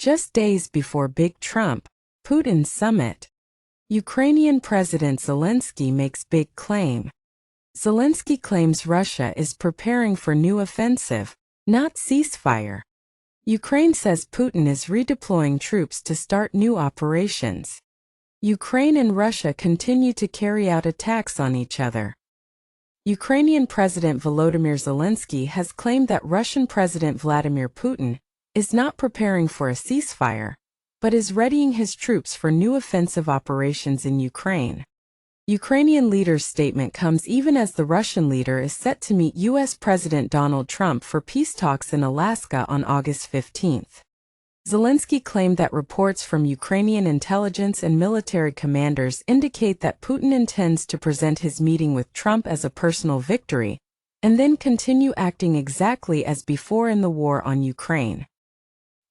Just days before big Trump-Putin summit, Ukrainian President Zelenskyy makes big claim. Zelenskyy claims Russia is preparing for new offensive, not ceasefire. Ukraine says Putin is redeploying troops to start new operations. Ukraine and Russia continue to carry out attacks on each other. Ukrainian President Volodymyr Zelenskyy has claimed that Russian President Vladimir Putin is not preparing for a ceasefire, but is readying his troops for new offensive operations in Ukraine. Ukrainian Leaders' statement comes even as the Russian leader is set to meet U.S. President Donald Trump for peace talks in Alaska on August 15. Zelenskyy claimed that reports from Ukrainian intelligence and military commanders indicate that Putin intends to present his meeting with Trump as a personal victory, and then continue acting exactly as before in the war on Ukraine.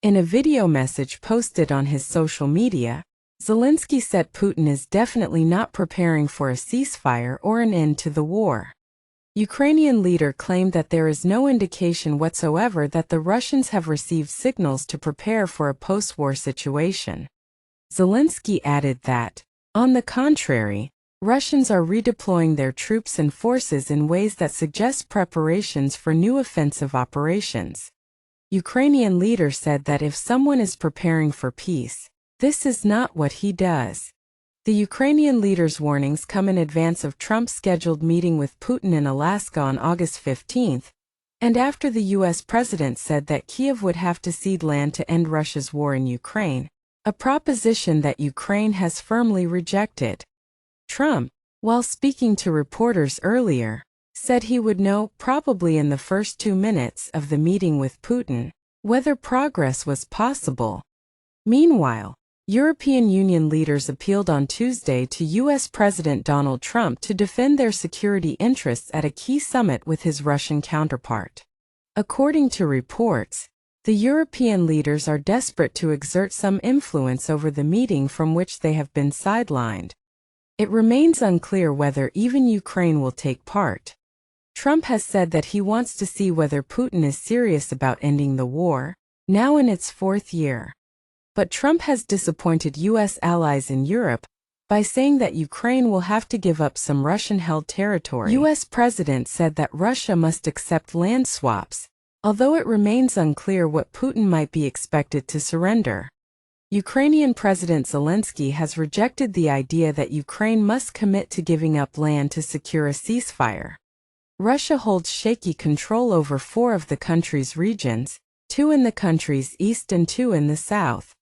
In a video message posted on his social media, Zelenskyy said Putin is definitely not preparing for a ceasefire or an end to the war. Ukrainian leader claimed that there is no indication whatsoever that the Russians have received signals to prepare for a post-war situation. Zelenskyy added that, on the contrary, Russians are redeploying their troops and forces in ways that suggest preparations for new offensive operations. Ukrainian leader said that if someone is preparing for peace, this is not what he does. The Ukrainian leader's warnings come in advance of Trump's scheduled meeting with Putin in Alaska on August 15, and after the U.S. president said that Kyiv would have to cede land to end Russia's war in Ukraine, a proposition that Ukraine has firmly rejected. Trump, while speaking to reporters earlier, said he would know, probably in the first 2 minutes of the meeting with Putin, whether progress was possible. Meanwhile, European Union leaders appealed on Tuesday to U.S. President Donald Trump to defend their security interests at a key summit with his Russian counterpart. According to reports, the European leaders are desperate to exert some influence over the meeting from which they have been sidelined. It remains unclear whether even Ukraine will take part. Trump has said that he wants to see whether Putin is serious about ending the war, now in its 4th year. But Trump has disappointed U.S. allies in Europe by saying that Ukraine will have to give up some Russian-held territory. U.S. president said that Russia must accept land swaps, although it remains unclear what Putin might be expected to surrender. Ukrainian President Zelenskyy has rejected the idea that Ukraine must commit to giving up land to secure a ceasefire. Russia holds shaky control over 4 of the country's regions, 2 in the country's east and 2 in the south.